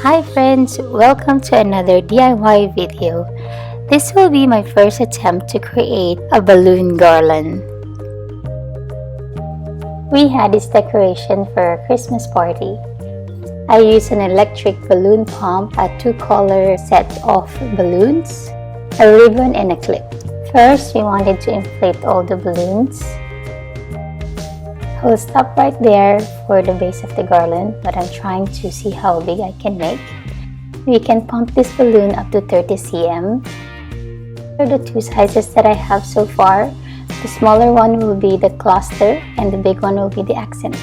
Hi friends, welcome to another DIY video. This will be my first attempt to create a balloon garland. We had this decoration for a Christmas party. I used an electric balloon pump, a two-color set of balloons, a ribbon, and a clip. First, we wanted to inflate all the balloons. I'll stop right there for the base of the garland, but I'm trying to see how big I can make. We can pump this balloon up to 30 cm. These are the two sizes that I have so far. The smaller one will be the cluster and the big one will be the accent.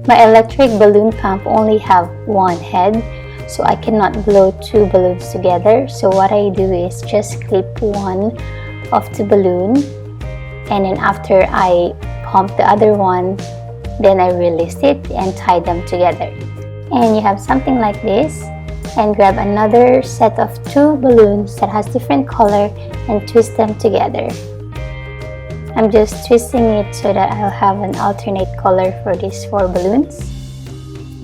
My electric balloon pump only have one head, so I cannot blow two balloons together. So what I do is just clip one of the balloon, and then after I pump the other one, then I release it and tie them together. And you have something like this, and grab another set of two balloons that has different color and twist them together. I'm just twisting it so that I'll have an alternate color for these four balloons.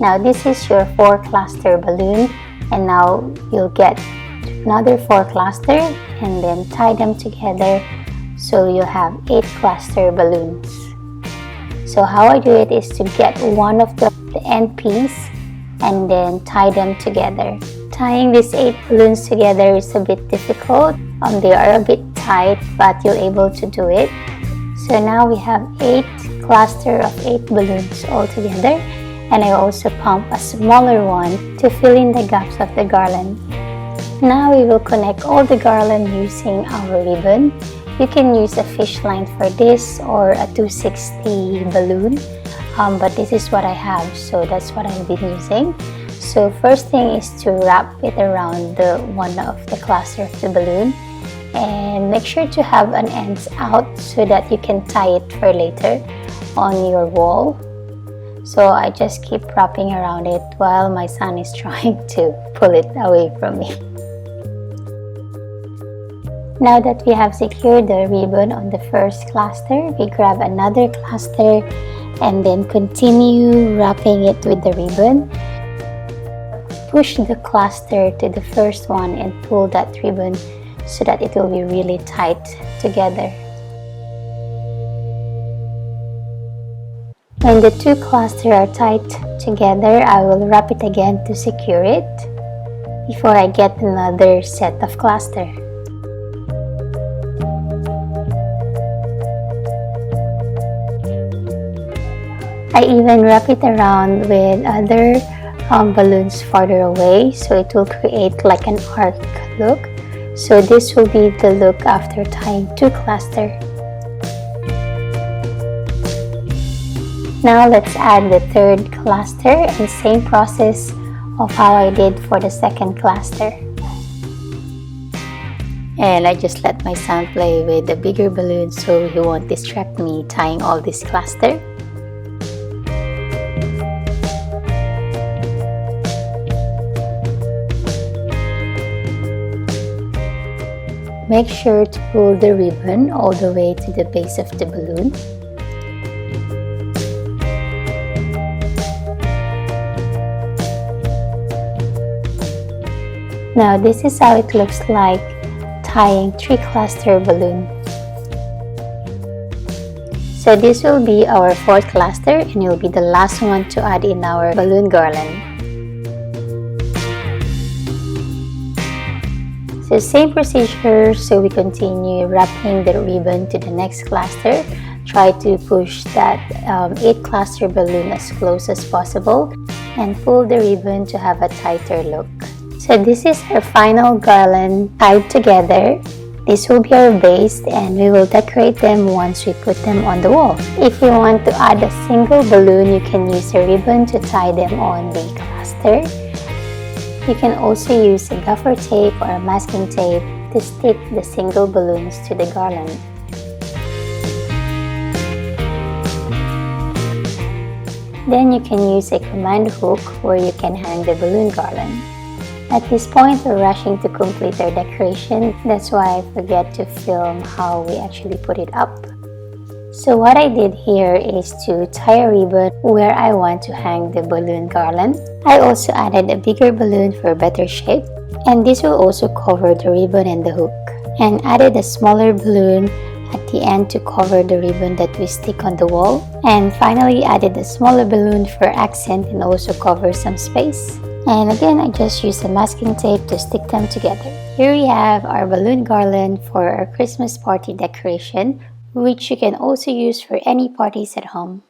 Now this is your 4 cluster balloon, and now you'll get another 4 cluster and then tie them together so you'll have 8 cluster balloons. So how I do it is to get one of the end piece and then tie them together. Tying these 8 balloons together is a bit difficult. They are a bit tight, but you're able to do it. So now we have 8 cluster of 8 balloons all together, and I also pump a smaller one to fill in the gaps of the garland. Now we will connect all the garland using our ribbon. You can use a fish line for this or a 260 balloon, but this is what I have, so that's what I've been using. So first thing is to wrap it around the one of the cluster of the balloon, and make sure to have an ends out so that you can tie it for later on your wall. So I just keep wrapping around it while my son is trying to pull it away from me. Now that we have secured the ribbon on the first cluster, we grab another cluster and then continue wrapping it with the ribbon. Push the cluster to the first one and pull that ribbon so that it will be really tight together. When the 2 clusters are tight together, I will wrap it again to secure it before I get another set of clusters. I even wrap it around with other balloons farther away, so it will create like an arc look. So this will be the look after tying 2 clusters. Now let's add the 3rd cluster, and same process of how I did for the 2nd cluster. And I just let my son play with the bigger balloon so he won't distract me tying all these clusters. Make sure to pull the ribbon all the way to the base of the balloon. Now this is how it looks like tying 3 cluster balloons. So this will be our 4th cluster, and it will be the last one to add in our balloon garland. So same procedure, so we continue wrapping the ribbon to the next cluster. Try to push that 8 cluster balloon as close as possible and pull the ribbon to have a tighter look. So this is our final garland tied together. This will be our base, and we will decorate them once we put them on the wall. If you want to add a single balloon, you can use a ribbon to tie them on the cluster. You can also use a gaffer tape or a masking tape to stick the single balloons to the garland. Then you can use a command hook where you can hang the balloon garland. At this point, we're rushing to complete our decoration. That's why I forget to film how we actually put it up. So what I did here is to tie a ribbon where I want to hang the balloon garland. I also added a bigger balloon for better shape, and this will also cover the ribbon and the hook. And added a smaller balloon at the end to cover the ribbon that we stick on the wall. And finally added a smaller balloon for accent and also cover some space. And again, I just used a masking tape to stick them together. Here we have our balloon garland for our Christmas party decoration, which you can also use for any parties at home.